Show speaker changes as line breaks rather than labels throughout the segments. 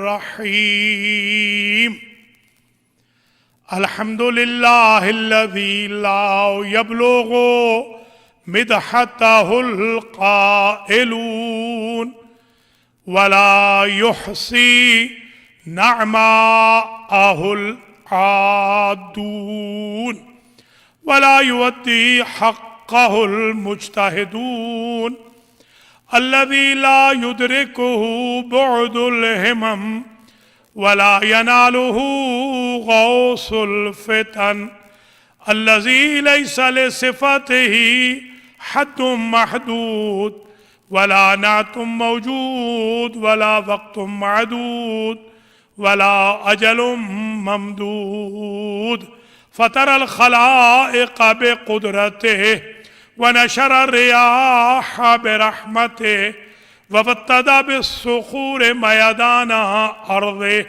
الرحيم الحمد لله الذي لا يبلغ مدحته القائلون ولا يحصي نعماءه العادون ولا يؤدي حقه المجتهدون الذي لا يدركه بعد الهمم ولا يناله غوص الفتن الذي ليس لصفته حد محدود ولا نعت موجود ولا وقت معدود ولا أجل ممدود فطر الخلائق بقدرته ونشر الرياح برحمته وابتدى بالصخور ميدان أرضه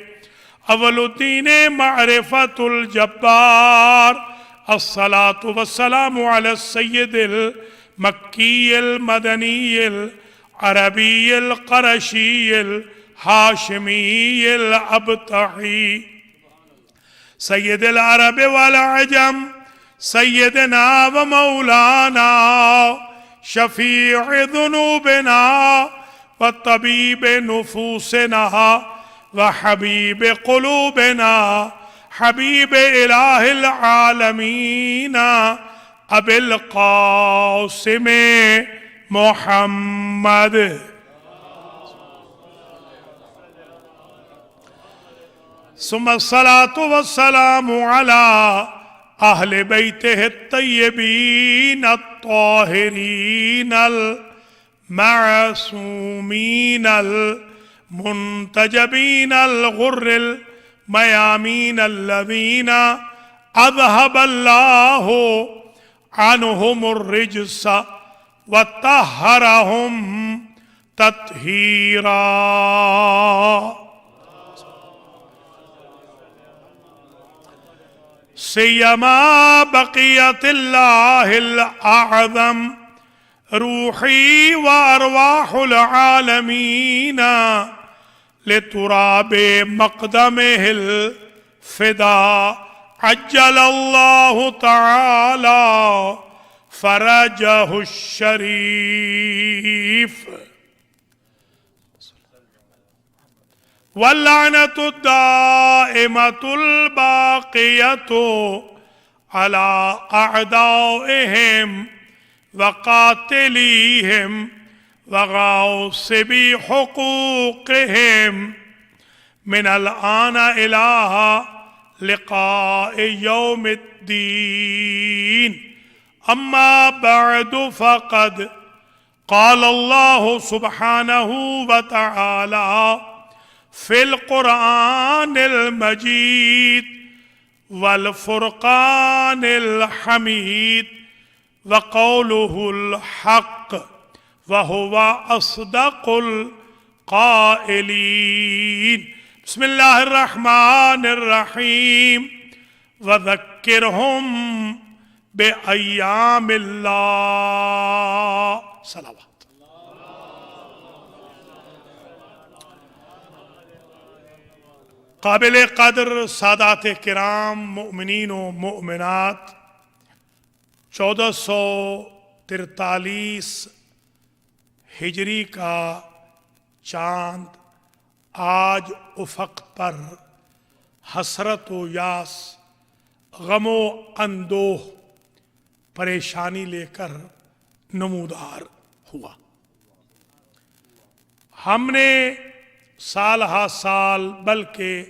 أول الدين معرفة الجبار الصلاة والسلام على السيد المكي المدني العربي القرشي الهاشمي الأبطحي سيد العرب والعجم سيدنا ومولانا شفيع ذنوبنا وطبيب نفوسنا وحبيب قلوبنا حبيب إله العالمين أبي القاسم محمد ثم الصلاة والسلام على أهل بيته الطيبين الطاهرين المعصومين المنتجبين الغر الميامين الذين أذهب الله عنهم الرجس وطهرهم تطهيرا سيما بقية الله الأعظم روحي وأرواح العالمين لتراب مقدمه الفداء عجل الله تعالى فرجه الشريف واللعنة الدائمة الباقية على أعدائهم وقاتليهم وغاصبي حقوقهم من الآن إلى لقاء يوم الدين أما بعد فقد قال الله سبحانه وتعالى في القرآن المجيد والفرقان الحميد وقوله الحق وهو أصدق القائلين بسم الله الرحمن الرحيم وذكرهم بأيام الله صلوات قابل قدر سادات کرام مؤمنین و مؤمنات 1443 ہجری کا چاند آج افق پر حسرت و یاس غم و اندوہ پریشانی لے کر نمودار ہوا۔ ہم نے سال ہا سال بلکہ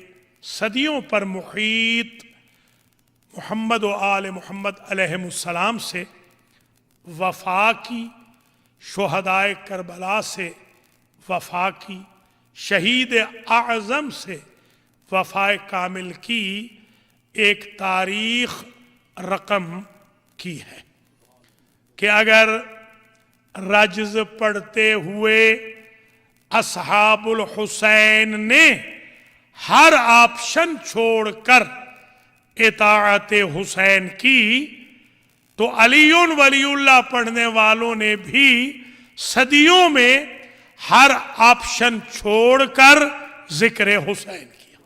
صدیوں پر محیط محمد و آل محمد علیہم السلام سے وفا کی، شہدائے کربلا سے وفا کی، شہید اعظم سے وفا کامل کی ایک تاریخ رقم کی ہے کہ اگر رجز پڑھتے ہوئے اصحاب الحسین نے ہر آپشن چھوڑ کر اطاعت حسین کی تو علی ولی اللہ پڑھنے والوں نے بھی صدیوں میں ہر آپشن چھوڑ کر ذکر حسین کیا۔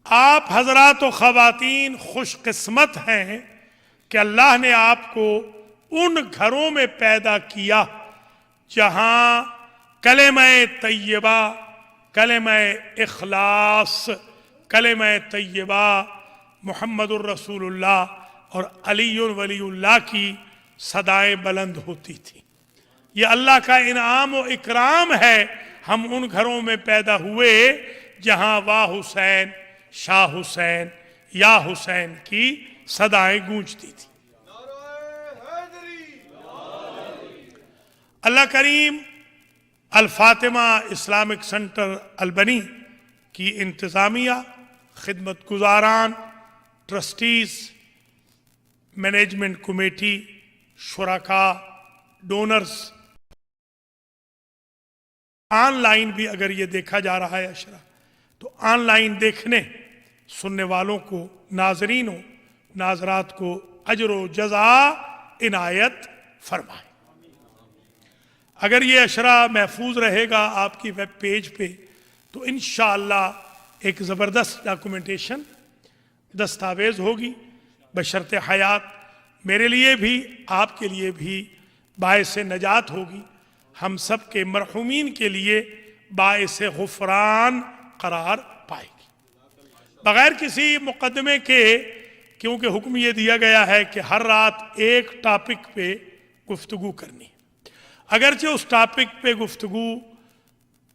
آپ حضرات و خواتین خوش قسمت ہیں کہ اللہ نے آپ کو ان گھروں میں پیدا کیا جہاں کلمہ طیبہ، کلمہ اخلاص، کلمہ طیبہ محمد الرسول اللہ اور علی ولی اللہ کی صدائیں بلند ہوتی تھیں۔ یہ اللہ کا انعام و اکرام ہے، ہم ان گھروں میں پیدا ہوئے جہاں واہ حسین، شاہ حسین، یا حسین کی صدائیں گونجتی تھیں۔ اللہ کریم الفاطمہ اسلامک سنٹر البنی کی انتظامیہ، خدمت گزاران، ٹرسٹیز، مینجمنٹ کمیٹی، شرکاء، ڈونرز، آن لائن بھی اگر یہ دیکھا جا رہا ہے اشرا، تو آن لائن دیکھنے سننے والوں کو، ناظرین و ناظرات کو اجر و جزا عنایت فرمائے۔ اگر یہ اشرا محفوظ رہے گا آپ کی ویب پیج پہ تو انشاءاللہ ایک زبردست ڈاکومنٹیشن، دستاویز ہوگی بشرط حیات، میرے لیے بھی آپ کے لیے بھی باعث نجات ہوگی، ہم سب کے مرحومین کے لیے باعث غفران قرار پائے گی۔ بغیر کسی مقدمے کے، کیونکہ حکم یہ دیا گیا ہے کہ ہر رات ایک ٹاپک پہ گفتگو کرنی ہے، اگرچہ اس ٹاپک پہ گفتگو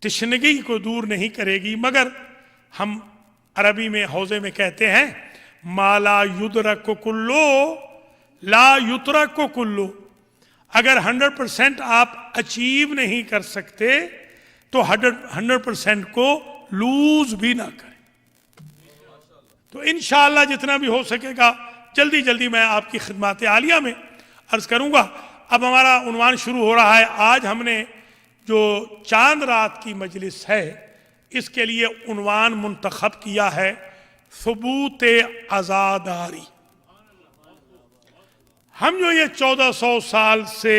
تشنگی کو دور نہیں کرے گی، مگر ہم عربی میں حوزے میں کہتے ہیں ما لا یدرک کلو لا یترک کلو، اگر 100% آپ اچیو نہیں کر سکتے تو 100% کو لوز بھی نہ کریں۔ تو انشاءاللہ جتنا بھی ہو سکے گا جلدی جلدی میں آپ کی خدمات عالیہ میں عرض کروں گا۔ اب ہمارا عنوان شروع ہو رہا ہے۔ آج ہم نے جو چاند رات کی مجلس ہے اس کے لیے عنوان منتخب کیا ہے ثبوت عزاداری۔ ہم جو یہ 1400 سال سے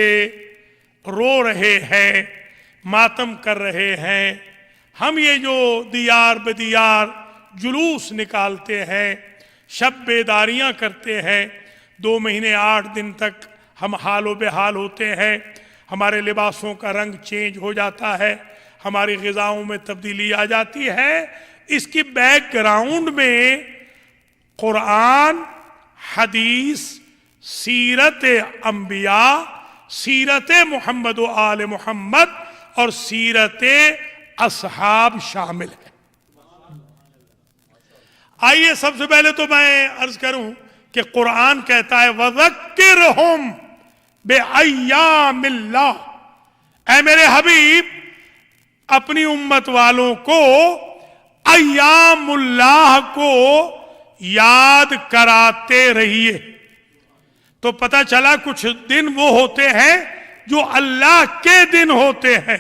رو رہے ہیں، ماتم کر رہے ہیں، ہم یہ جو دیار بدیار جلوس نکالتے ہیں، شب بیداریاں کرتے ہیں، 2 مہینے 8 دن تک ہم حال و بحال ہوتے ہیں، ہمارے لباسوں کا رنگ چینج ہو جاتا ہے، ہماری غذاؤں میں تبدیلی آ جاتی ہے، اس کی بیک گراؤنڈ میں قرآن، حدیث، سیرت انبیاء، سیرت محمد و آل محمد اور سیرت اصحاب شامل ہے۔ آئیے سب سے پہلے تو میں عرض کروں کہ قرآن کہتا ہے وَذَكِّرْهُمْ بِأَيَّامِ اللَّهِ، اے میرے حبیب اپنی امت والوں کو ایام اللہ کو یاد کراتے رہیے۔ تو پتہ چلا کچھ دن وہ ہوتے ہیں جو اللہ کے دن ہوتے ہیں،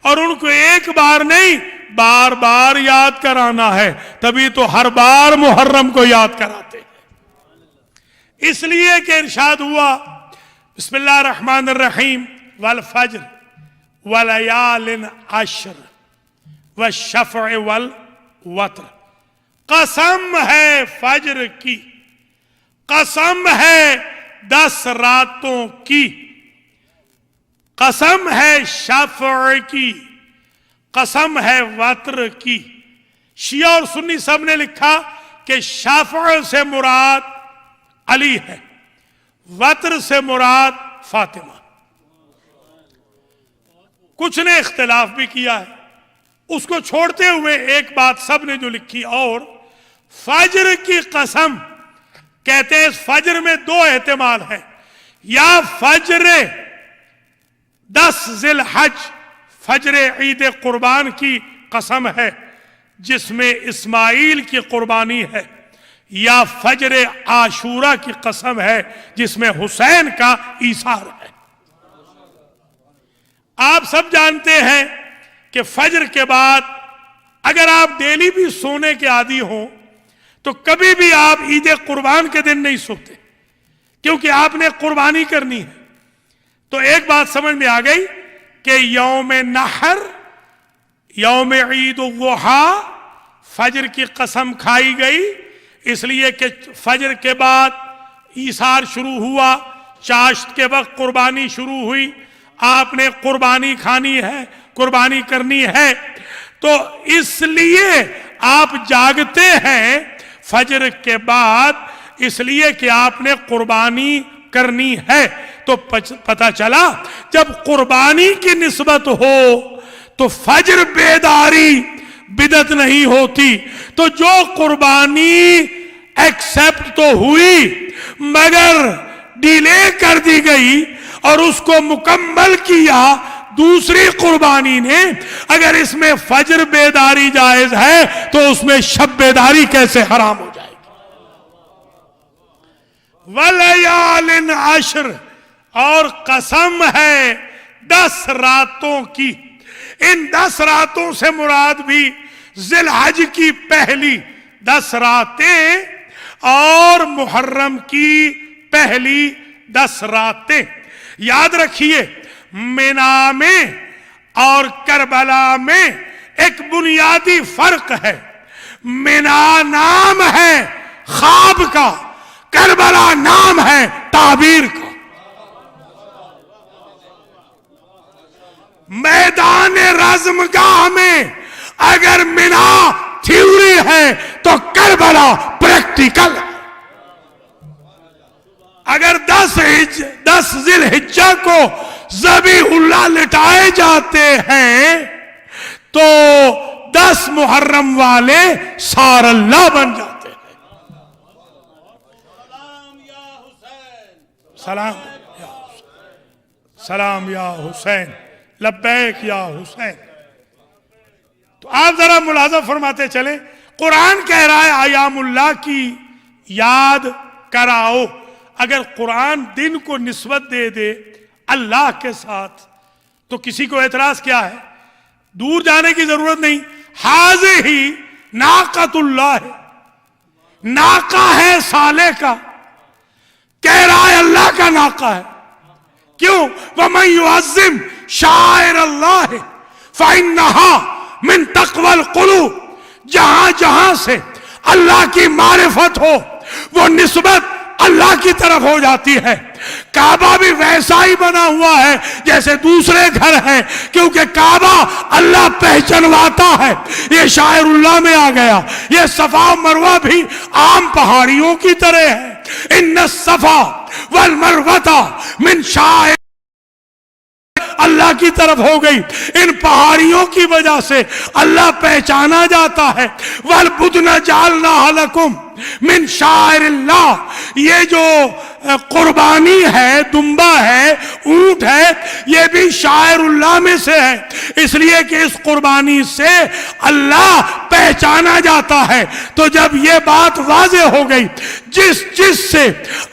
اور ان کو ایک بار نہیں بار بار یاد کرانا ہے، تبھی تو ہر بار محرم کو یاد کراتے ہیں۔ اس لیے کہ ارشاد ہوا بسم اللہ الرحمن الرحیم والفجر ولیال عشر والشفع والوتر، قسم ہے فجر کی، قسم ہے 10 راتوں کی، قسم ہے شفع کی، قسم ہے وتر کی۔ شیعہ اور سنی سب نے لکھا کہ شفع سے مراد علی ہے، وتر سے مراد فاطمہ۔ کچھ نے اختلاف بھی کیا ہے، اس کو چھوڑتے ہوئے ایک بات سب نے جو لکھی، اور فجر کی قسم کہتے ہیں اس فجر میں 2 احتمال ہیں، یا فجر 10 ذی الحج، فجر عید قربان کی قسم ہے جس میں اسماعیل کی قربانی ہے، یا فجر عاشورہ کی قسم ہے جس میں حسین کا ایثار ہے۔ آپ سب جانتے ہیں کہ فجر کے بعد اگر آپ ڈیلی بھی سونے کے عادی ہوں تو کبھی بھی آپ عید قربان کے دن نہیں سوتے، کیونکہ آپ نے قربانی کرنی ہے۔ تو ایک بات سمجھ میں آ گئی کہ یوم نحر یوم عید الضحیٰ فجر کی قسم کھائی گئی اس لیے کہ فجر کے بعد ایثار شروع ہوا، چاشت کے وقت قربانی شروع ہوئی، آپ نے قربانی کھانی ہے، قربانی کرنی ہے، تو اس لیے آپ جاگتے ہیں فجر کے بعد اس لیے کہ آپ نے قربانی کرنی ہے۔ تو پتہ چلا جب قربانی کی نسبت ہو تو فجر بیداری بدعت نہیں ہوتی، تو جو قربانی ایکسپٹ تو ہوئی مگر ڈیلے کر دی گئی اور اس کو مکمل کیا دوسری قربانی نے، اگر اس میں فجر بیداری جائز ہے تو اس میں شب بیداری کیسے حرام ہو جائے گی؟ وَلَيَالٍ عَشْرٍ، اور قسم ہے 10 راتوں کی، ان 10 راتوں سے مراد بھی ذی الحج کی پہلی 10 راتیں اور محرم کی پہلی 10 راتیں۔ یاد رکھیے مینا میں اور کربلا میں ایک بنیادی فرق ہے، مینا نام ہے خواب کا، کربلا نام ہے تعبیر کا۔ میدان رزمگاہ میں اگر مینا تھیوری ہے تو کربلا پریکٹیکل ہے۔ اگر 10 ذی الحجہ کو ذبیح اللہ لٹائے جاتے ہیں تو 10 محرم والے سار اللہ بن جاتے ہیں۔ سلام یا حسین، سلام یا حسین، لبیک یا حسین۔ تو آپ ذرا ملاحظہ فرماتے چلیں، قرآن کہہ رہا ہے ایام اللہ کی یاد کراؤ۔ اگر قرآن دن کو نسبت دے دے اللہ کے ساتھ تو کسی کو اعتراض کیا ہے؟ دور جانے کی ضرورت نہیں۔ ہذہ ناقۃ اللہ ہے، ناقہ ہے صالح کا، کہہ رہا ہے اللہ کا ناقہ ہے۔ کیوں؟ وَمَن يُعَظِّمْ شَعَائِرَ اللَّهِ فَإِنَّهَا مِن تَقْوَى الْقُلُوبِ، جہاں جہاں سے اللہ کی معرفت ہو وہ نسبت اللہ کی طرف ہو جاتی ہے۔ کعبہ بھی ویسا ہی بنا ہوا ہے جیسے دوسرے گھر ہیں، کیونکہ کعبہ اللہ پہچنواتا ہے، یہ شاعر اللہ میں آ گیا۔ یہ صفا و مروہ بھی عام پہاڑیوں کی طرح ہے۔ ان الصفا والمروہ من شاعر اللہ کی طرف ہو گئی، ان پہاڑیوں کی وجہ سے اللہ پہچانا جاتا ہے۔ وَالْبُدْنَ جَعَلْنَاهَا لَكُمْ مِنْ شَعَائِرِ اللَّهِ، یہ جو قربانی ہے، دمبا ہے، اونٹ ہے، یہ بھی شاعر اللہ میں سے ہے، اس لیے کہ اس قربانی سے اللہ پہچانا جاتا ہے۔ تو جب یہ بات واضح ہو گئی، جس سے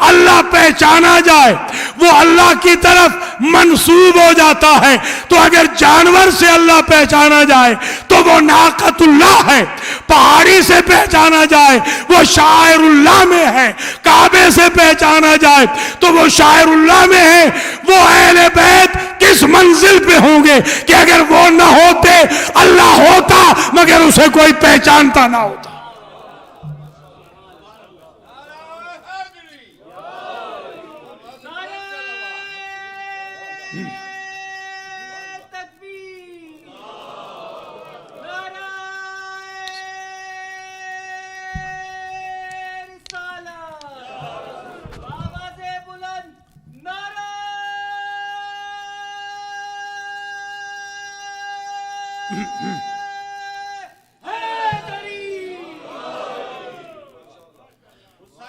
اللہ پہچانا جائے وہ اللہ کی طرف منسوب ہو جاتا ہے۔ تو اگر جانور سے اللہ پہچانا جائے تو وہ ناقۃ اللہ ہے، پہاڑی سے پہچانا جائے وہ شاعر اللہ میں ہے، کعبے سے پہچانا جائے تو وہ شاعر اللہ میں ہے۔ وہ اہل بیت کس منزل پہ ہوں گے کہ اگر وہ نہ ہوتے اللہ ہوتا مگر اسے کوئی پہچانتا نہ ہوتا۔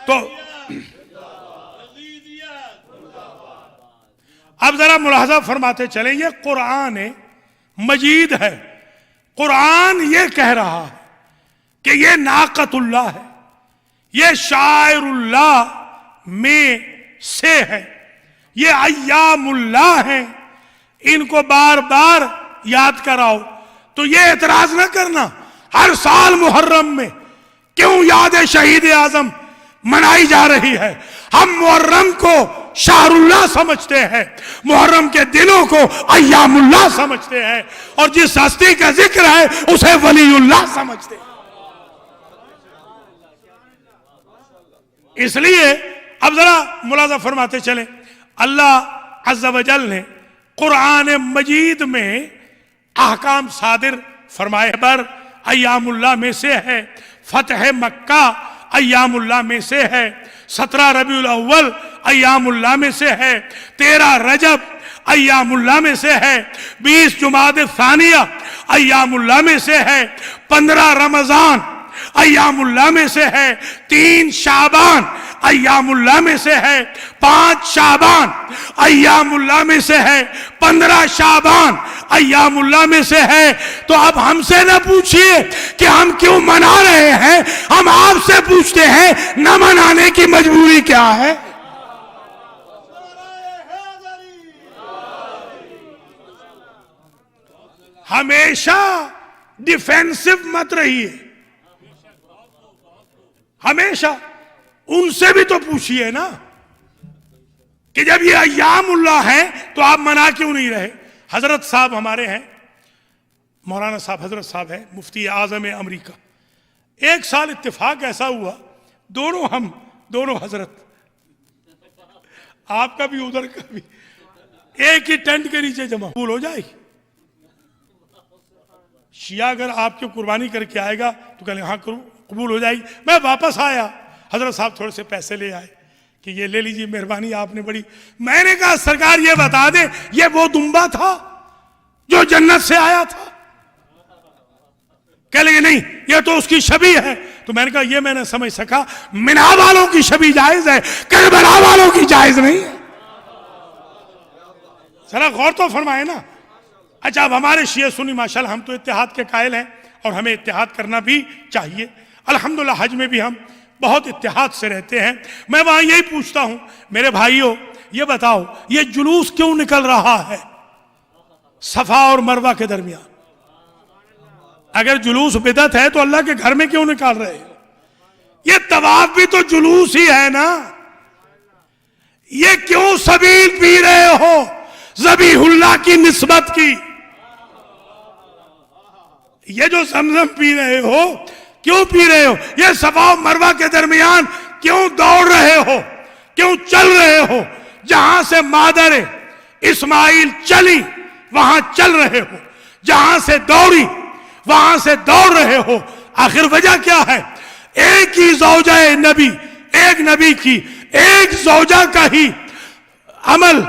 تو اب ذرا ملاحظہ فرماتے چلیں، یہ قرآن مجید ہے، قرآن یہ کہہ رہا ہے کہ یہ ناقۃ اللہ ہے، یہ شاعر اللہ میں سے ہے، یہ ایام اللہ ہیں، ان کو بار بار یاد کراؤ۔ تو یہ اعتراض نہ کرنا ہر سال محرم میں کیوں یاد شہید اعظم منائی جا رہی ہے۔ ہم محرم کو شہر اللہ سمجھتے ہیں، محرم کے دنوں کو ایام اللہ سمجھتے ہیں، اور جس ہستی کا ذکر ہے اسے ولی اللہ سمجھتے ہیں۔ اس لیے اب ذرا ملاحظہ فرماتے چلیں، اللہ عز و جل نے قرآن مجید میں احکام صادر فرمائے پر ایام اللہ میں سے ہے، فتح مکہ ایام اللہ میں سے ہے، 17 ربیع الاول ایام اللہ میں سے ہے، 13 رجب ایام اللہ میں سے ہے، 20 جمادی الثانیہ ایام اللہ میں سے ہے، 15 رمضان ایام اللہ میں سے ہے، 3 شعبان ایام اللہ میں سے ہے، 5 شعبان ایام اللہ میں سے ہے، 15 شعبان ایام اللہ میں سے ہے۔ تو اب ہم سے نہ پوچھئے کہ ہم کیوں منا رہے ہیں، ہم آپ سے پوچھتے ہیں نہ منانے کی مجبوری کیا ہے؟ ہمیشہ ڈیفینسو مت رہیے، ہمیشہ ان سے بھی تو پوچھئے نا کہ جب یہ ایام اللہ ہیں تو آپ منا کیوں نہیں رہے؟ حضرت صاحب ہمارے ہیں، مولانا صاحب، حضرت صاحب ہیں مفتی اعظم امریکہ، ایک سال اتفاق ایسا ہوا، دونوں حضرت، آپ کا بھی ادھر کا بھی، ایک ہی ٹینٹ کے نیچے جمع، قبول ہو جائے گی؟ شیعہ اگر آپ کی قربانی کر کے آئے گا تو کہہ لیں ہاں قبول ہو جائے گی۔ میں واپس آیا، حضرت صاحب تھوڑے سے پیسے لے آئے کہ یہ لے لیجیے، مہربانی آپ نے بڑی۔ میں نے کہا سرکار یہ بتا دیں یہ وہ دمبا تھا جو جنت سے آیا تھا؟ کہہ لیں گے نہیں یہ تو اس کی شبیہ ہے۔ تو میں نے کہا یہ میں نے سمجھ سکا، منا والوں کی شبیہ جائز ہے، کربلا والوں کی جائز نہیں ہے۔ ذرا غور تو فرمائے نا۔ اچھا اب ہمارے شیعہ سنی ماشاءاللہ ہم تو اتحاد کے قائل ہیں اور ہمیں اتحاد کرنا بھی چاہیے، الحمدللہ حج میں بھی ہم بہت اتحاد سے رہتے ہیں۔ میں وہاں یہی پوچھتا ہوں میرے بھائیوں، یہ بتاؤ یہ جلوس کیوں نکل رہا ہے صفا اور مروہ کے درمیان؟ اگر جلوس بدعت ہے تو اللہ کے گھر میں کیوں نکال رہے ہو؟ یہ طواف بھی تو جلوس ہی ہے نا۔ یہ کیوں سبیل پی رہے ہو ذبیح اللہ کی نسبت کی؟ یہ جو زمزم پی رہے ہو کیوں پی رہے ہو؟ یہ صفا و مروہ کے درمیان کیوں دوڑ رہے ہو، کیوں چل رہے ہو؟ جہاں سے مادر اسماعیل چلی وہاں چل رہے ہو، جہاں سے دوڑی وہاں سے دوڑ رہے ہو۔ آخر وجہ کیا ہے؟ ایک ہی زوجہ نبی، ایک نبی کی ایک زوجہ کا ہی عمل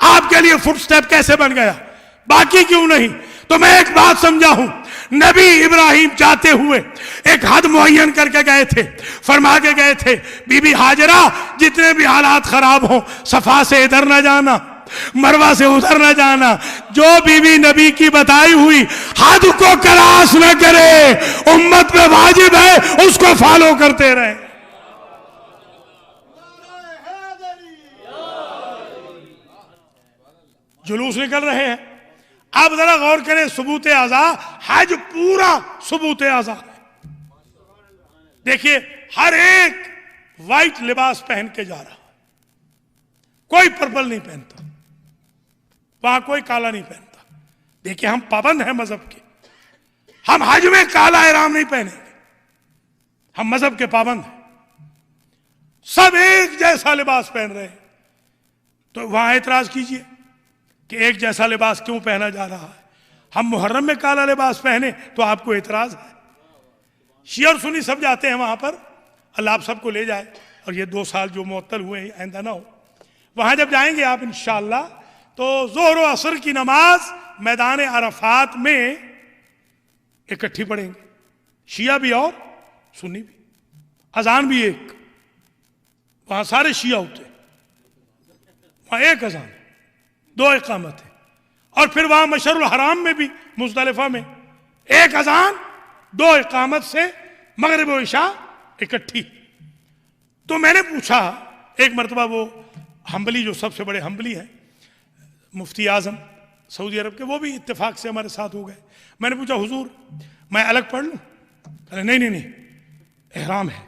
آپ کے لیے فٹ سٹیپ کیسے بن گیا، باقی کیوں نہیں؟ تو میں ایک بات سمجھا ہوں، نبی ابراہیم جاتے ہوئے ایک حد معین کر کے گئے تھے، فرما کے گئے تھے بی بی ہاجرہ جتنے بھی حالات خراب ہوں صفا سے ادھر نہ جانا، مروہ سے ادھر نہ جانا، جو بی بی نبی کی بتائی ہوئی حد کو کراس نہ کرے، امت پہ واجب ہے اس کو فالو کرتے رہے۔ جلوس نکل رہے ہیں، آپ ذرا غور کریں، ثبوت اعضاء، حج پورا ثبوت اعضاء ہے۔ دیکھیے ہر ایک وائٹ لباس پہن کے جا رہا، کوئی پرپل نہیں پہنتا، وہاں کوئی کالا نہیں پہنتا۔ دیکھیے ہم پابند ہیں مذہب کے، ہم حج میں کالا احرام نہیں پہنیں گے، ہم مذہب کے پابند ہیں، سب ایک جیسا لباس پہن رہے ہیں۔ تو وہاں اعتراض کیجئے کہ ایک جیسا لباس کیوں پہنا جا رہا ہے؟ ہم محرم میں کالا لباس پہنے تو آپ کو اعتراض ہے؟ شیعہ اور سنی سب جاتے ہیں وہاں پر، اللہ آپ سب کو لے جائے، اور یہ 2 سال جو معطل ہوئے ہیں آئندہ نہ ہو۔ وہاں جب جائیں گے آپ انشاءاللہ تو ظہر و عصر کی نماز میدان عرفات میں اکٹھی پڑھیں گے، شیعہ بھی اور سنی بھی، اذان بھی ایک، وہاں سارے شیعہ ہوتے ہیں، وہاں ایک اذان، 2 اقامت ہے، اور پھر وہاں مشعر الحرام میں بھی مزدلفہ میں ایک اذان 2 اقامت سے مغرب و عشاء اکٹھی۔ تو میں نے پوچھا ایک مرتبہ، وہ حنبلی جو سب سے بڑے حنبلی ہیں مفتی اعظم سعودی عرب کے، وہ بھی اتفاق سے ہمارے ساتھ ہو گئے، میں نے پوچھا حضور میں الگ پڑھ لوں؟ کہا نہیں احرام ہے،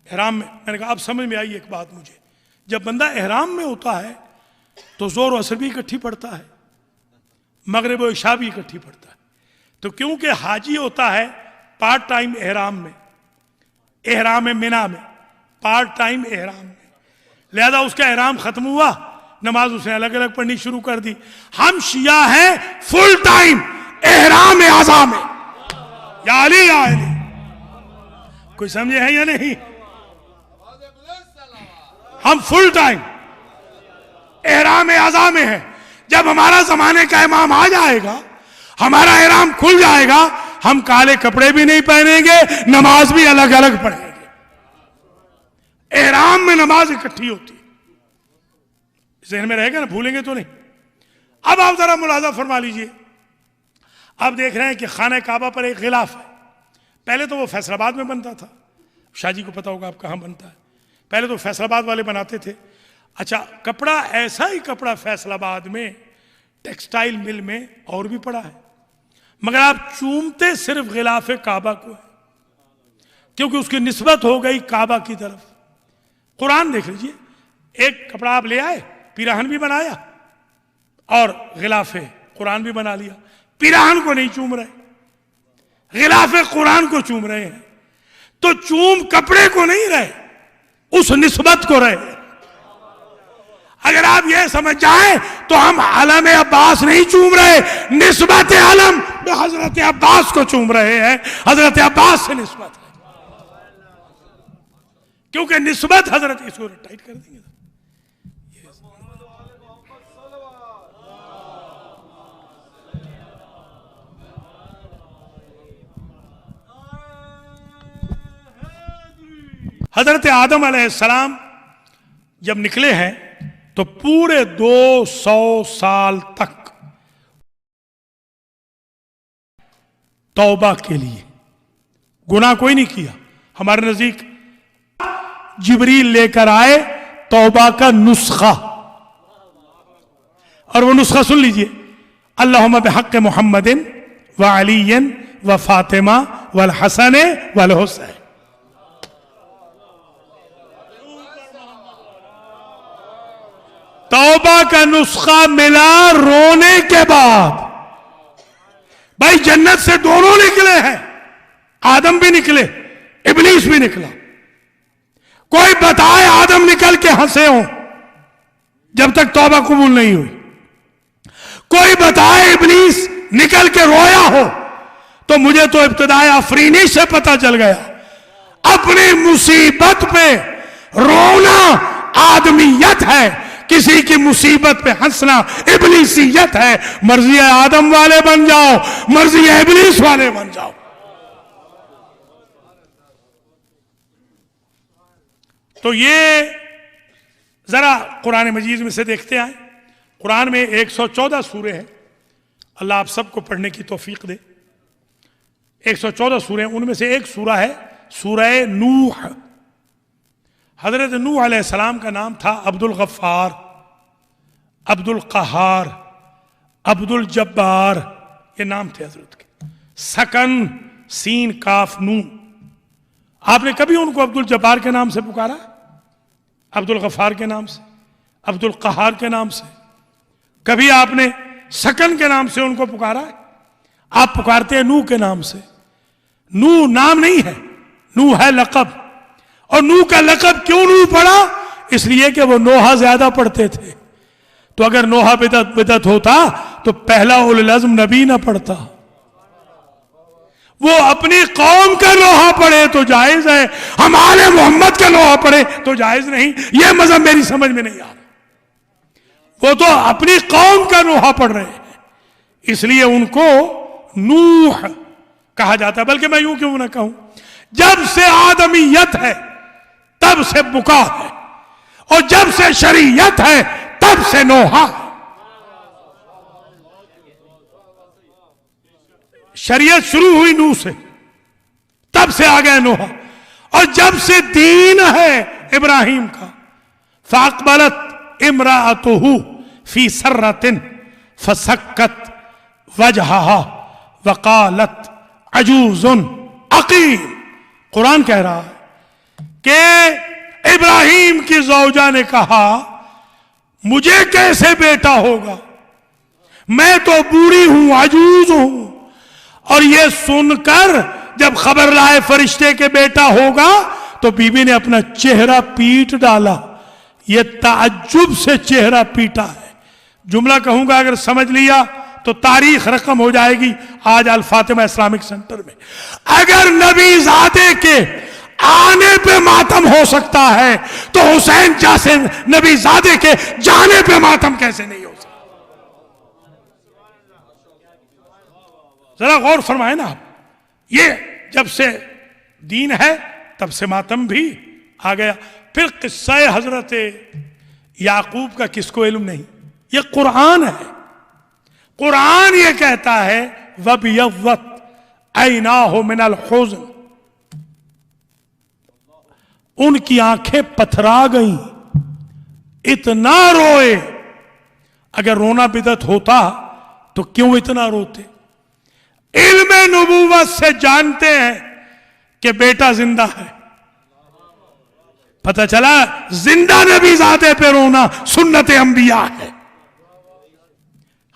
احرام میں۔ میں نے کہا اب سمجھ میں آئی ایک بات مجھے، جب بندہ احرام میں ہوتا ہے تو زور و اثر بھی اکٹھی پڑتا ہے، مغرب و عشاء بھی اکٹھی پڑتا ہے. تو کیونکہ حاجی ہوتا ہے پارٹ ٹائم احرام میں، احرام منا میں، پارٹ ٹائم احرام میں، لہذا اس کا احرام ختم ہوا، نماز اس نے الگ الگ پڑھنی شروع کر دی. ہم شیعہ ہیں فل ٹائم احرام اعضا میں. یا علی یا علی، کوئی سمجھے ہیں یا نہیں؟ ہم فل ٹائم احرام اعضا میں ہیں. جب ہمارا زمانے کا امام آ جائے گا، ہمارا احرام کھل جائے گا، ہم کالے کپڑے بھی نہیں پہنیں گے، نماز بھی الگ الگ پڑھیں گے. احرام میں نماز اکٹھی ہوتی ہے. ذہن میں رہے گا نا، بھولیں گے تو نہیں. اب آپ ذرا ملاحظہ فرما لیجئے. آپ دیکھ رہے ہیں کہ خانہ کعبہ پر ایک غلاف ہے. پہلے تو وہ فیصل آباد میں بنتا تھا. شاہ جی کو پتا ہوگا آپ کہاں بنتا ہے. پہلے تو فیصل آباد والے بناتے تھے. اچھا، کپڑا ایسا ہی کپڑا فیصل آباد میں ٹیکسٹائل مل میں اور بھی پڑا ہے، مگر آپ چومتے صرف غلاف کعبہ کو ہے، کیونکہ اس کی نسبت ہو گئی کعبہ کی طرف. قرآن دیکھ لیجئے، ایک کپڑا آپ لے آئے، پیراہن بھی بنایا اور غلاف قرآن بھی بنا لیا. پیراہن کو نہیں چوم رہے، غلاف قرآن کو چوم رہے ہیں. تو چوم کپڑے کو نہیں رہے، اس نسبت کو رہے. اگر آپ یہ سمجھ جائیں تو ہم علم عباس نہیں چوم رہے، نسبت علم حضرت عباس کو چوم رہے ہیں. حضرت عباس سے نسبت ہے، کیونکہ نسبت حضرت، اس کو ٹائٹ کر دیں گے. حضرت آدم علیہ السلام جب نکلے ہیں تو پورے 200 سال تک توبہ کے لیے گناہ کوئی نہیں کیا. ہمارے نزدیک جبریل لے کر آئے توبہ کا نسخہ، اور وہ نسخہ سن لیجئے: اللہم بحق محمد وعلی وفاطمہ والحسن والحسین. توبہ کا نسخہ ملا رونے کے بعد. بھائی جنت سے دونوں نکلے ہیں، آدم بھی نکلے، ابلیس بھی نکلا. کوئی بتائے آدم نکل کے ہنسے ہوں جب تک توبہ قبول نہیں ہوئی، کوئی بتائے ابلیس نکل کے رویا ہو. تو مجھے تو ابتدائے آفرینی سے پتا چل گیا، اپنی مصیبت پہ رونا آدمیت ہے، کسی کی مصیبت پہ ہنسنا ابلیسیت ہے. مرضی آدم والے بن جاؤ، مرضی ابلیس والے بن جاؤ. تو یہ ذرا قرآن مجید میں سے دیکھتے آئیں. قرآن میں 114 سورے ہیں. اللہ آپ سب کو پڑھنے کی توفیق دے. 114 سورے ہیں، ان میں سے ایک سورہ ہے سورہ نوح. حضرت نوح علیہ السلام کا نام تھا عبد الغفار، عبد القہار، عبد الجبار، یہ نام تھے حضرت کے. سکن سین کاف نون. آپ نے کبھی ان کو عبد الجبار کے نام سے پکارا؟ عبد الغفار کے نام سے، عبد القہار کے نام سے؟ کبھی آپ نے سکن کے نام سے ان کو پکارا؟ آپ پکارتے ہیں نوح کے نام سے. نوح نام نہیں ہے، نوح ہے لقب. اور نوح کا لقب کیوں نوح پڑا؟ اس لیے کہ وہ نوحہ زیادہ پڑھتے تھے. تو اگر نوحہ بدعت ہوتا تو پہلا اولو العزم نبی نہ پڑھتا. وہ اپنی قوم کا نوحہ پڑھے تو جائز ہے، ہم آل محمد کا نوحہ پڑھے تو جائز نہیں. یہ مذہب میری سمجھ میں نہیں آ رہا. وہ تو اپنی قوم کا نوحہ پڑھ رہے ہیں، اس لیے ان کو نوح کہا جاتا ہے. بلکہ میں یوں کیوں نہ کہوں، جب سے آدمیت ہے تب سے بکا ہے، اور جب سے شریعت ہے تب سے نوحہ. شریعت شروع ہوئی نوح سے، تب سے آ گئے نوحہ. اور جب سے دین ہے ابراہیم کا، فاقبلت امرأتہ فی سرۃ فسکت وجہہا وقالت عجوز عقیم. قرآن کہہ رہا ہے کہ ابراہیم کی زوجہ نے کہا مجھے کیسے بیٹا ہوگا, میں تو بوڑھی ہوں, عجوز ہوں. اور یہ سن کر جب خبر لائے فرشتے کے بیٹا ہوگا تو بی بی نے اپنا چہرہ پیٹ ڈالا. یہ تعجب سے چہرہ پیٹا ہے. جملہ کہوں گا اگر سمجھ لیا تو تاریخ رقم ہو جائے گی آج الفاطمہ اسلامک سینٹر میں. اگر نبی زادے کے آنے پہ ماتم ہو سکتا ہے تو حسین جیسے نبی زادے کے جانے پہ ماتم کیسے نہیں ہو سکتا؟ ذرا غور فرمائیں نا آپ. یہ جب سے دین ہے تب سے ماتم بھی آ گیا. پھر قصہ حضرت یعقوب کا کس کو علم نہیں؟ یہ قرآن ہے. قرآن یہ کہتا ہے وَبْيَضَّتْ عَيْنَاهُ مِنَ الْحُزْنِ, ان کی آنکھیں پتھرا گئیں, اتنا روئے. اگر رونا بدعت ہوتا تو کیوں اتنا روتے؟ علم نبوت سے جانتے ہیں کہ بیٹا زندہ ہے. پتہ چلا زندہ نبی زادے پہ رونا سنت انبیاء ہے.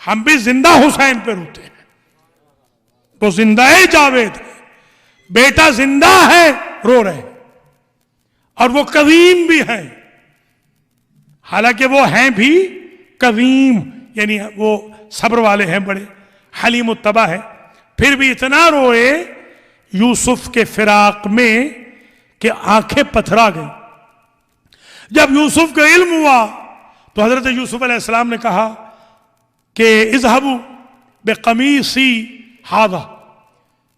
ہم بھی زندہ حسین پہ روتے ہیں. وہ زندہ جاوید ہے, بیٹا زندہ ہے, رو رہے ہیں. اور وہ قویم بھی ہیں, حالانکہ وہ ہیں بھی قویم, یعنی وہ صبر والے ہیں, بڑے حلیم الطبع ہے. پھر بھی اتنا روئے یوسف کے فراق میں کہ آنکھیں پتھرا گئی. جب یوسف کا علم ہوا تو حضرت یوسف علیہ السلام نے کہا کہ اذهبوا بقمیصی ھذا,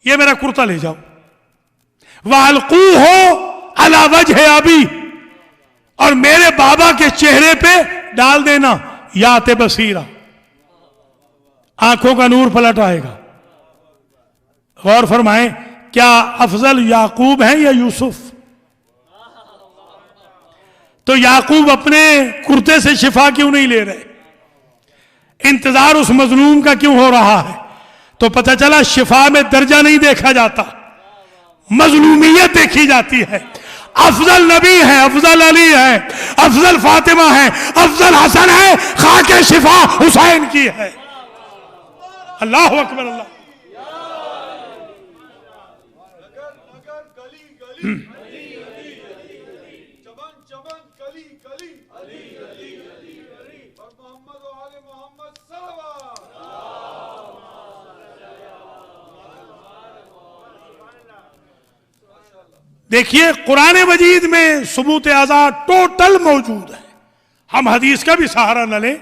یہ میرا کرتا لے جاؤ, وَأَلْقُوهُ عَلَى وَجْهِ أَبِي, اور میرے بابا کے چہرے پہ ڈال دینا, یات بصیرہ, آنکھوں کا نور پلٹ آئے گا. غور فرمائیں, کیا افضل یعقوب ہیں یا یوسف؟ تو یعقوب اپنے کرتے سے شفا کیوں نہیں لے رہے؟ انتظار اس مظلوم کا کیوں ہو رہا ہے؟ تو پتہ چلا شفا میں درجہ نہیں دیکھا جاتا, مظلومیت دیکھی جاتی ہے. افضل نبی ہے, افضل علی ہے, افضل فاطمہ ہے, افضل حسن ہے, خاک شفا حسین کی ہے. اللہ اکبر. اللہ دیکھیے قرآن مجید میں ثبوت ازا ٹوٹل موجود ہے. ہم حدیث کا بھی سہارا نہ لیں,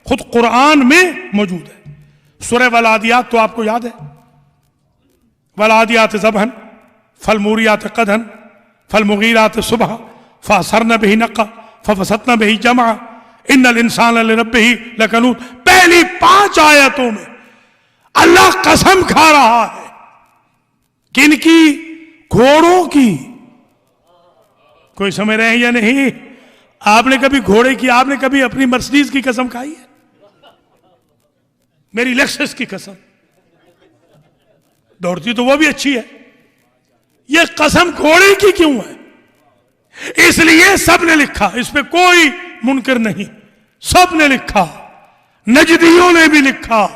خود قرآن میں موجود ہے. سورہ والعادیات تو آپ کو یاد ہے, والعادیات ضبحًا فالموریات قدحًا فالمغیرات صبحًا فاثرن بہ نقعًا فوسطن بہ جمعًا ان الانسان لربہ لکنود. پہلی 5 آیتوں میں اللہ قسم کھا رہا ہے. کن کی؟ گھوڑوں کی. کوئی سمجھ رہے ہیں یا نہیں؟ آپ نے کبھی گھوڑے کی, آپ نے کبھی اپنی مرسیڈیز کی قسم کھائی ہے؟ میری لیکسس کی قسم, دوڑتی تو وہ بھی اچھی ہے. یہ قسم گھوڑے کی کیوں ہے؟ اس لیے سب نے لکھا, اس پہ کوئی منکر نہیں, سب نے لکھا, نجدیوں نے بھی لکھا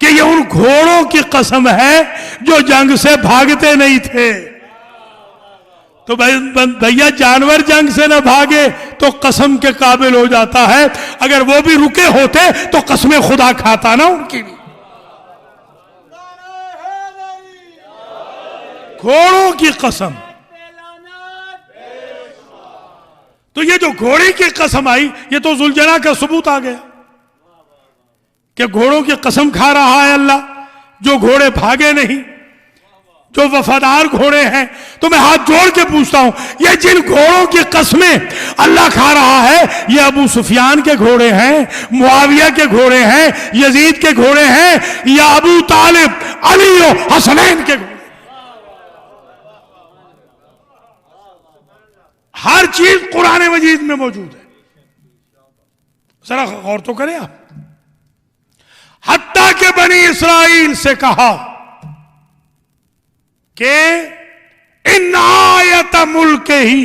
کہ یہ ان گھوڑوں کی قسم ہے جو جنگ سے بھاگتے نہیں تھے. تو بھیا جانور جنگ سے نہ بھاگے تو قسم کے قابل ہو جاتا ہے, اگر وہ بھی رکے ہوتے تو قسم خدا کھاتا نا ان کی بھی. گھوڑوں کی قسم. تو یہ جو گھوڑے کی قسم آئی, یہ تو ذوالجلالہ کا ثبوت آ گیا کہ گھوڑوں کی قسم کھا رہا ہے اللہ, جو گھوڑے بھاگے نہیں, جو وفادار گھوڑے ہیں. تو میں ہاتھ جوڑ کے پوچھتا ہوں, یہ جن گھوڑوں کی قسمیں اللہ کھا رہا ہے, یہ ابو سفیان کے گھوڑے ہیں, معاویہ کے گھوڑے ہیں, یزید کے گھوڑے ہیں, یا ابو طالب, علی و حسنین کے گھوڑے؟ ہر چیز قرآن مجید میں موجود ہے. ذرا غور تو کریں آپ. حتیٰ کہ بنی اسرائیل سے کہا کہ ان آیت ملک ہی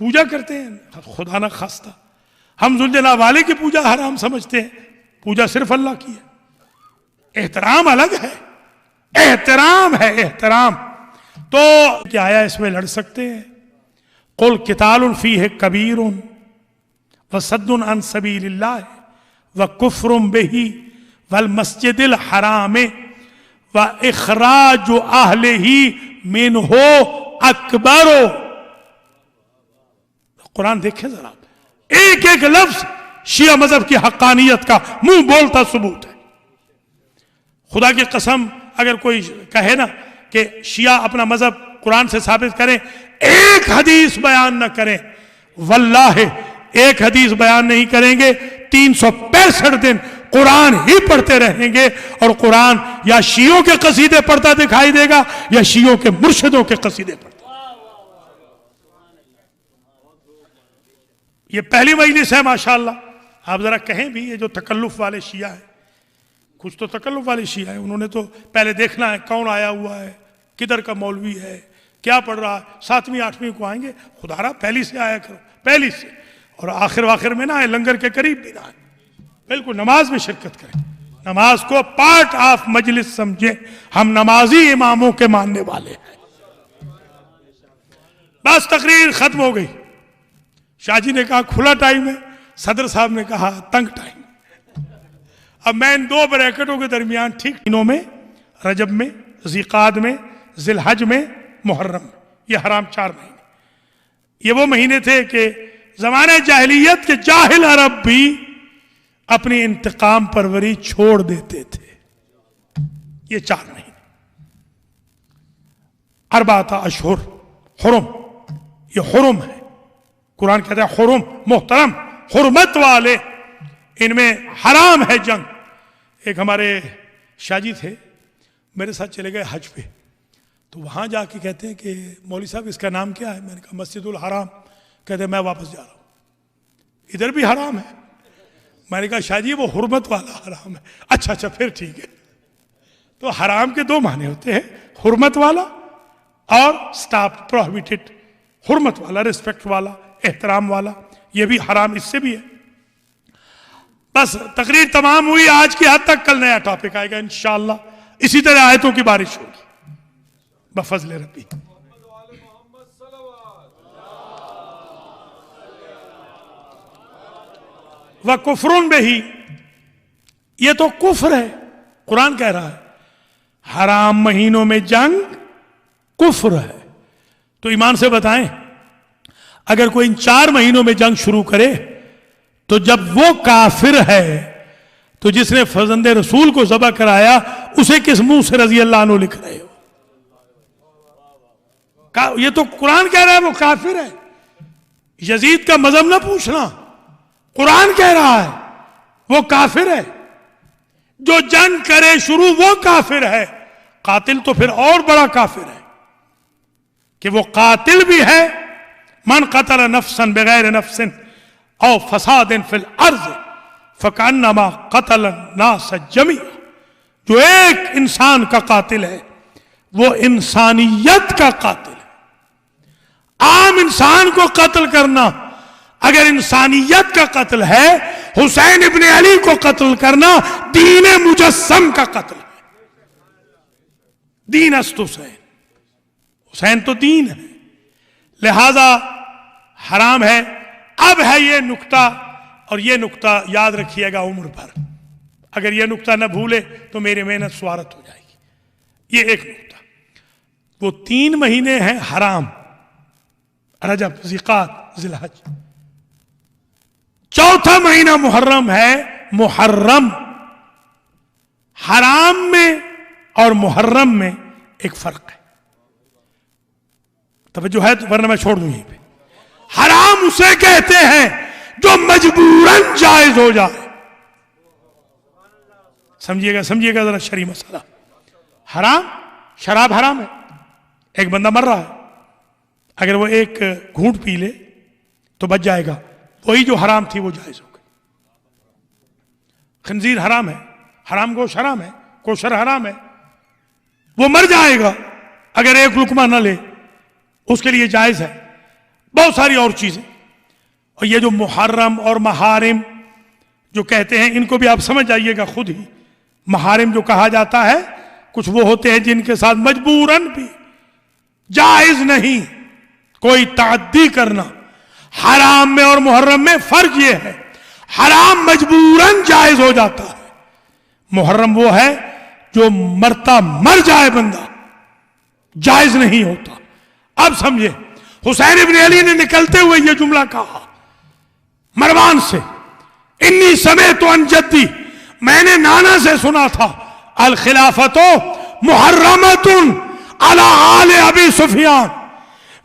پوجا کرتے ہیں خدا نہ خواستہ. ہم ذوالجلال والے کی پوجا حرام سمجھتے ہیں. پوجا صرف اللہ کی ہے. احترام الگ ہے، احترام ہے، احترام. تو کیا آیا اس میں لڑ سکتے ہیں؟ قل قتال فیہ کبیر وصد عن سبیل اللہ وکفر بہ والمسجد الحرام واخراج اہلہ منہ اکبر. قرآن دیکھیں ذرا، ایک ایک لفظ شیعہ مذہب کی حقانیت کا منہ بولتا ثبوت ہے. خدا کی قسم اگر کوئی کہے نا کہ شیعہ اپنا مذہب قرآن سے ثابت کریں، ایک حدیث بیان نہ کریں، واللہ ایک حدیث بیان نہیں کریں گے، 365 دن قرآن ہی پڑھتے رہیں گے، اور قرآن یا شیعوں کے قصیدے پڑھتا دکھائی دے گا یا شیعوں کے مرشدوں کے قصیدے پڑھتا. یہ پہلی مجلس ہے ماشاءاللہ. آپ ذرا کہیں بھی، یہ جو تکلف والے شیعہ ہیں، کچھ تو تکلف والے شیعہ ہیں، انہوں نے تو پہلے دیکھنا ہے کون آیا ہوا ہے، کدھر کا مولوی ہے، کیا پڑھ رہا ہے. 7ویں 8ویں کو آئیں گے، خدا رہا پہلی سے آیا کرو، پہلی سے. اور آخر میں نہ آئے، لنگر کے قریب بھی نہ آئے. بالکل نماز میں شرکت کریں، نماز کو پارٹ آف مجلس سمجھیں. ہم نمازی اماموں کے ماننے والے ہیں. بس تقریر ختم ہو گئی. شاہ جی نے کہا کھلا ٹائم ہے، صدر صاحب نے کہا تنگ ٹائم. اب میں ان 2 بریکٹوں کے درمیان ٹھیک دنوں میں، رجب میں، ذی قعدہ میں، ذی الحج میں، محرم میں، یہ حرام 4 مہینے. یہ وہ مہینے تھے کہ زمانہ جاہلیت کے جاہل عرب بھی اپنی انتقام پروری چھوڑ دیتے تھے. یہ 4 مہینے 4 اشہر حرم، یہ حرم ہے. قرآن کہتا ہے حرم، محترم، حرمت والے، ان میں حرام ہے جنگ. ایک ہمارے شاہ جی تھے، میرے ساتھ چلے گئے حج پہ، تو وہاں جا کے کہتے ہیں کہ مولوی صاحب اس کا نام کیا ہے؟ میں نے کہا مسجد الحرام. کہتے ہیں میں واپس جا رہا ہوں، ادھر بھی حرام ہے. میں نے کہا شاہ جی وہ حرمت والا حرام ہے. اچھا پھر ٹھیک ہے. تو حرام کے 2 معنی ہوتے ہیں، حرمت والا اور سٹاپ پروہیبٹڈ. حرمت والا ریسپیکٹ والا، احترام والا، یہ بھی حرام اس سے بھی ہے. بس تقریر تمام ہوئی آج کی حد تک. کل نیا ٹاپک آئے گا انشاءاللہ. اسی طرح آیتوں کی بارش ہوگی بفضل ربی. وَكُفْرٌ بِهِ، یہ تو کفر ہے. قرآن کہہ رہا ہے حرام مہینوں میں جنگ کفر ہے. تو ایمان سے بتائیں، اگر کوئی ان 4 مہینوں میں جنگ شروع کرے تو جب وہ کافر ہے تو جس نے فرزند رسول کو ذبح کرایا اسے کس منہ سے رضی اللہ عنہ لکھ رہے ہو؟ یہ تو قرآن کہہ رہا ہے وہ کافر ہے. یزید کا مذہب نہ پوچھنا، قرآن کہہ رہا ہے وہ کافر ہے. جو جنگ کرے شروع وہ کافر ہے. قاتل تو پھر اور بڑا کافر ہے کہ وہ قاتل بھی ہے. من قتل نفسا بغیر نفس او فساد فی الارض فکأنما قتل الناس جميعا. جو ایک انسان کا قاتل ہے وہ انسانیت کا قاتل ہے. عام انسان کو قتل کرنا اگر انسانیت کا قتل ہے، حسین ابن علی کو قتل کرنا دین مجسم کا قتل ہے. دین است حسین، حسین تو دین ہے، لہذا حرام ہے. اب ہے یہ نکتہ، اور یہ نکتہ یاد رکھیے گا عمر بھر. اگر یہ نکتہ نہ بھولے تو میری محنت سوارت ہو جائے گی. یہ ایک نکتہ. وہ 3 مہینے ہیں حرام، رجب، ذی قعدہ، ذی الحج. 4تھا مہینہ محرم ہے. محرم، حرام میں اور محرم میں ایک فرق ہے. توجہ ہے ورنہ میں چھوڑ دوں یہیں پہ. حرام اسے کہتے ہیں جو مجبوراً جائز ہو جائے. سمجھیے گا ذرا شرعی مسئلہ. حرام، شراب حرام ہے. ایک بندہ مر رہا ہے، اگر وہ ایک گھونٹ پی لے تو بچ جائے گا. وہی جو حرام تھی وہ جائز ہو گئی. خنزیر حرام ہے، حرام گوشت حرام ہے، کوشر حرام ہے. وہ مر جائے گا اگر ایک لقمہ نہ لے، اس کے لیے جائز ہے. بہت ساری اور چیزیں. اور یہ جو محرم اور محارم جو کہتے ہیں ان کو بھی آپ سمجھ جائیے گا خود ہی. محارم جو کہا جاتا ہے کچھ وہ ہوتے ہیں جن کے ساتھ مجبوراً بھی جائز نہیں کوئی تعدی کرنا. حرام میں اور محرم میں فرق یہ ہے حرام مجبوراً جائز ہو جاتا ہے, محرم وہ ہے جو مرتا مر جائے بندہ جائز نہیں ہوتا. اب سمجھے حسین ابن علی نے نکلتے ہوئے یہ جملہ کہا مروان سے, انی سمعت عن جدی, میں نے نانا سے سنا تھا, الخلافت محرمۃ علی آل ابی سفیان,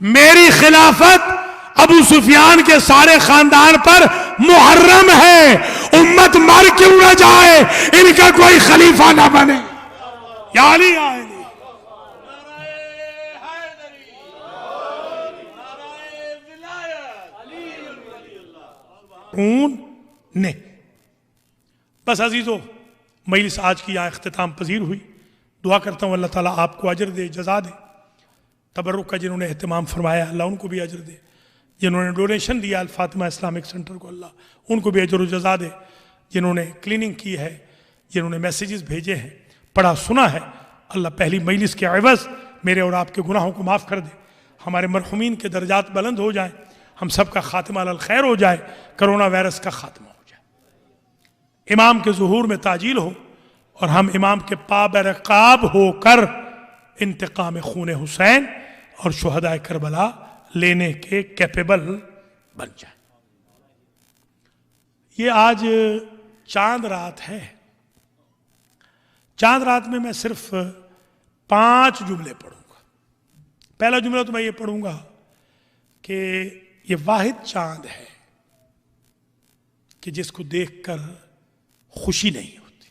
میری خلافت ابو سفیان کے سارے خاندان پر محرم ہے, امت مر کیوں نہ جائے ان کا کوئی خلیفہ نہ بنے. یا علی یا علی. نے بس عزیزو, مجلس آج کی یہاں اختتام پذیر ہوئی. دعا کرتا ہوں اللہ تعالیٰ آپ کو اجر دے, جزا دے. تبرک کا جنہوں نے اہتمام فرمایا اللہ ان کو بھی اجر دے. جنہوں نے ڈونیشن دیا الفاطمہ اسلامک سینٹر کو اللہ ان کو بھی اجر و جزا دے. جنہوں نے کلیننگ کی ہے, جنہوں نے میسیجز بھیجے ہیں, پڑھا سنا ہے, اللہ پہلی مجلس کے عوض میرے اور آپ کے گناہوں کو معاف کر دے. ہمارے مرحومین کے درجات بلند ہو جائیں, ہم سب کا خاتمہ علی الخیر ہو جائے, کرونا وائرس کا خاتمہ ہو جائے, امام کے ظہور میں تعجیل ہو اور ہم امام کے پابرقاب ہو کر انتقام خون حسین اور شہداء کربلا لینے کے کیپیبل بن جائیں. یہ آج چاند رات ہے. چاند رات میں میں صرف 5 جملے پڑھوں گا. پہلا جملہ تو میں یہ پڑھوں گا کہ یہ واحد چاند ہے کہ جس کو دیکھ کر خوشی نہیں ہوتی,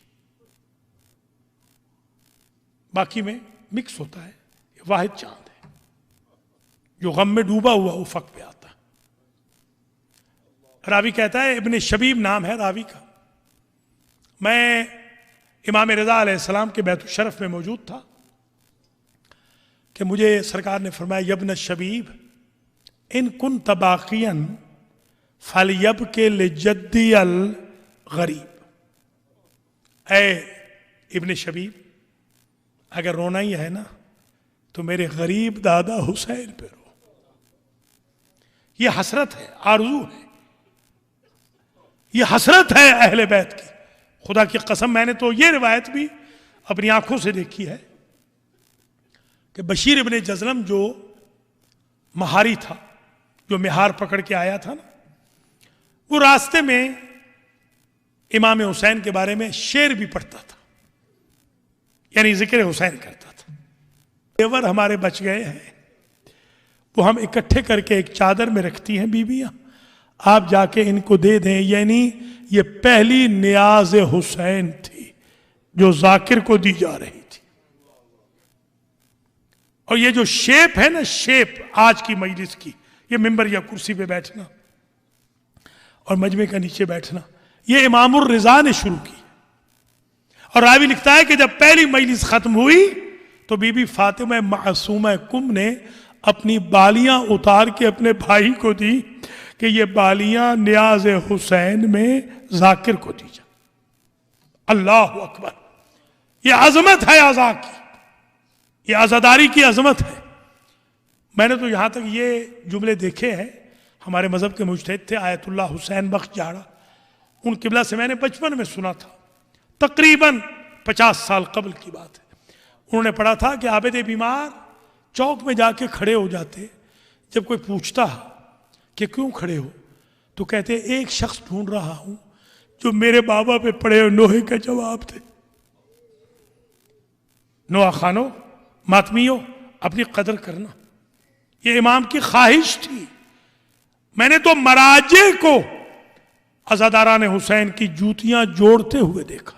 باقی میں مکس ہوتا ہے. یہ واحد چاند ہے جو غم میں ڈوبا ہوا افق پہ آتا. راوی کہتا ہے, ابن شبیب نام ہے راوی کا, میں امام رضا علیہ السلام کے بیت الشرف میں موجود تھا کہ مجھے سرکار نے فرمایا, یبن شبیب ان کنت باقیا فلیبک لجدی الغریب. اے ابن شبیب, اگر رونا ہی ہے نا تو میرے غریب دادا حسین پہ رو. یہ حسرت ہے, آرزو ہے, یہ حسرت ہے اہل بیت کی. خدا کی قسم میں نے تو یہ روایت بھی اپنی آنکھوں سے دیکھی ہے کہ بشیر ابن جزلم جو مہاری تھا, جو مہار پکڑ کے آیا تھا نا, وہ راستے میں امام حسین کے بارے میں شعر بھی پڑھتا تھا, یعنی ذکر حسین کرتا تھا. دیور ہمارے بچ گئے ہیں, وہ ہم اکٹھے کر کے ایک چادر میں رکھتی ہیں بیویاں, آپ جا کے ان کو دے دیں. یعنی یہ پہلی نیاز حسین تھی جو ذاکر کو دی جا رہی تھی. اور یہ جو شیپ ہے نا, شیپ آج کی مجلس کی, یہ ممبر یا کرسی پہ بیٹھنا اور مجمع کا نیچے بیٹھنا, یہ امام الرضا نے شروع کی. اور راوی لکھتا ہے کہ جب پہلی مجلس ختم ہوئی تو بی بی فاطمہ معصومہ کم نے اپنی بالیاں اتار کے اپنے بھائی کو دی کہ یہ بالیاں نیاز حسین میں ذاکر کو دی جا. اللہ اکبر, یہ عظمت ہے عزا کی, یہ عزاداری کی عظمت ہے. میں نے تو یہاں تک یہ جملے دیکھے ہیں, ہمارے مذہب کے مجتہد تھے آیت اللہ حسین بخش جاڑا, ان قبلہ سے میں نے بچپن میں سنا تھا, تقریباً 50 سال قبل کی بات ہے. انہوں نے پڑھا تھا کہ عابد بیمار چوک میں جا کے کھڑے ہو جاتے, جب کوئی پوچھتا کہ کیوں کھڑے ہو تو کہتے ایک شخص ڈھونڈ رہا ہوں جو میرے بابا پہ پڑے ہوئے نوحے کا جواب دے. نوحہ خانو, ماتمیو, اپنی قدر کرنا, یہ امام کی خواہش تھی. میں نے تو مراجع کو عزاداران حسین کی جوتیاں جوڑتے ہوئے دیکھا.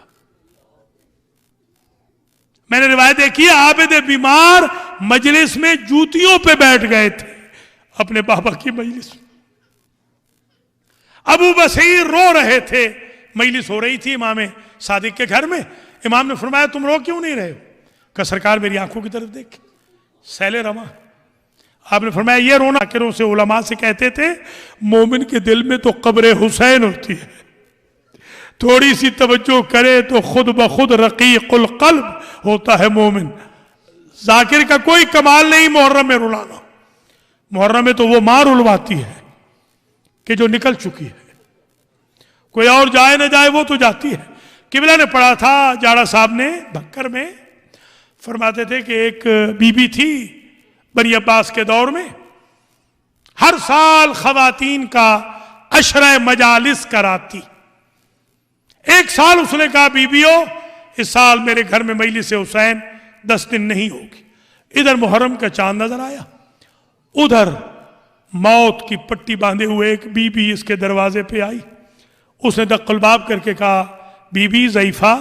میں نے روایت دیکھی ہے عابد بیمار مجلس میں جوتیوں پہ بیٹھ گئے تھے اپنے بابا کی مجلس میں. ابو بصیر رو رہے تھے, مجلس ہو رہی تھی امام صادق کے گھر میں. امام نے فرمایا تم رو کیوں نہیں رہے ہو؟ کہ سرکار میری آنکھوں کی طرف دیکھ, سیل رواں. آپ نے فرمایا یہ رونا آخروں سے علماء سے کہتے تھے مومن کے دل میں تو قبر حسین ہوتی ہے، تھوڑی سی توجہ کرے تو خود بخود رقیق القلب ہوتا ہے مومن۔ ذاکر کا کوئی کمال نہیں محرم میں رلانا، محرم میں تو وہ ماں رلواتی ہے کہ جو نکل چکی ہے، کوئی اور جائے نہ جائے وہ تو جاتی ہے۔ قبلہ نے پڑھا تھا جاڑا صاحب نے بھکر میں، فرماتے تھے کہ ایک بی بی تھی بنی عباس کے دور میں، ہر سال خواتین کا عشرہ مجالس کراتی۔ ایک سال اس نے کہا بیویو اس سال میرے گھر میں مجلس حسین 10 دن نہیں ہوگی۔ ادھر محرم کا چاند نظر آیا، ادھر موت کی پٹی باندھے ہوئے ایک بی بی اس کے دروازے پہ آئی۔ اس نے دق الباب کر کے کہا بی بی ضعیفہ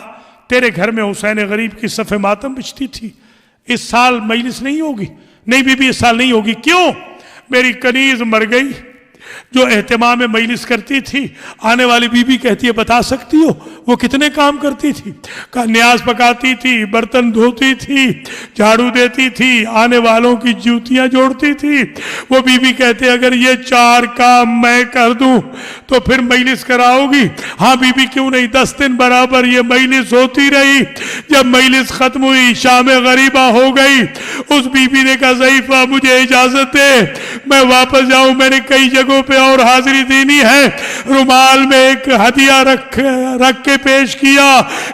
تیرے گھر میں حسین غریب کی صف ماتم بچتی تھی، اس سال مجلس نہیں ہوگی؟ نہیں بی بی اس سال نہیں ہوگی۔ کیوں؟ میری کنیز مر گئی جو اہتمام مجلس کرتی تھی۔ آنے والی بی بی کہتی ہے بتا سکتی ہو وہ کتنے کام کرتی تھی؟ کہا نیاز پکاتی تھی، برتن دھوتی تھی، جھاڑو دیتی تھی، آنے والوں کی جوتیاں جوڑتی تھی۔ وہ بی بی کہتے اگر یہ 4 کام میں کر دوں تو پھر مجلس کراؤ گی؟ ہاں بی بی کیوں نہیں۔ 10 دن برابر یہ مجلس ہوتی رہی۔ جب مجلس ختم ہوئی شام غریبہ ہو گئی، اس بی بی نے کہا ضعیفہ مجھے اجازت دے میں واپس جاؤں، میں نے کئی جگہوں پہ اور حاضری دینی ہے۔ رومال میں ایک ہدیہ رکھ کے پیش کیا،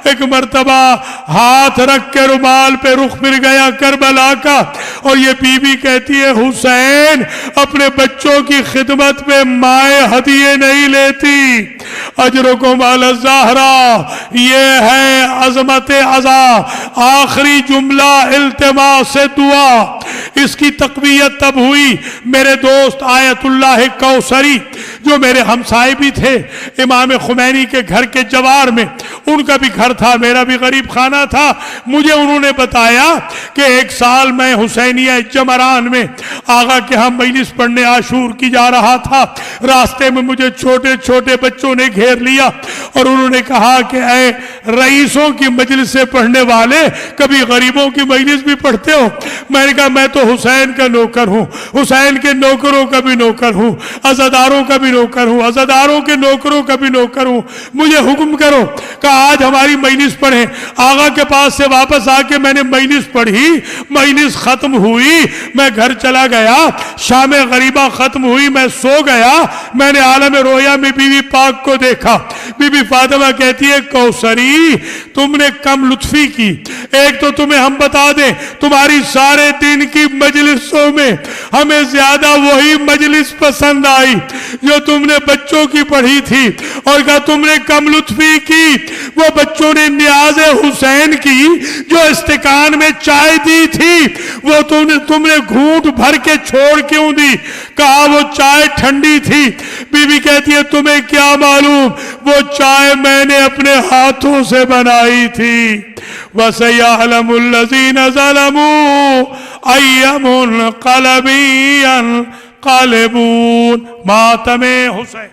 ایک مرتبہ ہاتھ رکھ کے رومال پہ رخ پھر گیا کربلا کا، اور یہ بی بی کہتی ہے حسین اپنے بچوں کی خدمت میں مائیں ہدیے نہیں لیتی۔ اجرکم علی الزہرا، یہ ہے عظمت عزا، آخری جملہ التماس دعا۔ اس کی تقویت تب ہوئی میرے دوست آیت اللہ کوثری جو میرے ہمسائے بھی تھے امام خمینی کے گھر کے جوار میں، ان کا بھی گھر تھا، میرا بھی غریب خانہ تھا۔ مجھے انہوں نے بتایا کہ ایک سال میں حسینیہ جمران میں آغا کے ہم مجلس پڑھنے عاشور کی جا رہا تھا، راستے میں مجھے چھوٹے چھوٹے بچوں نے گھیر لیا اور انہوں نے کہا کہ اے رئیسوں کی مجلس سے پڑھنے والے کبھی غریبوں کی مجلس بھی پڑھتے ہو؟ میں نے کہا میں تو حسین کا نوکر ہوں، حسین کے نوکروں کا بھی نوکر ہوں، عزاداروں کا بھی نوکر ہوں، عزاداروں کے نوکروں کا بھی نوکر ہوں، مجھے حکم کرو۔ کہا آج ہماری مجلس پڑھیں۔ آغا کے پاس سے واپس آ کے میں نے مجلس پڑھی، مجلس ختم ہوئی، میں گھر چلا گیا، شام غریبہ ختم ہوئی، میں سو گیا، میں نے عالم رویا میں بی بی پاک کو دیکھا۔ بی بی فاطمہ کہتی ہے کوثری تم نے کم لطفی کی، ایک تو تمہیں ہم بتا دیں تمہاری سارے دن کی مجلسوں میں ہمیں زیادہ وہی مجلس پسند آئی جو تم نے بچوں کی پڑھی تھی، اور کہا تم نے کم لطفی کی، وہ بچوں نے نیاز حسین کی جو استکان میں چائے دی تھی وہ تم نے گھونٹ بھر کے چھوڑ کیوں دی؟ کہا وہ چائے ٹھنڈی تھی۔ بی بی کہتی ہے تمہیں کیا معلوم وہ چائے میں نے اپنے ہاتھوں سے بنائی تھی۔ وَسَيَعْلَمُ الَّذِينَ ظَلَمُوا أَيَّ مُنْقَلَبٍ يَنْقَلِبُونَ۔ ماتم حسین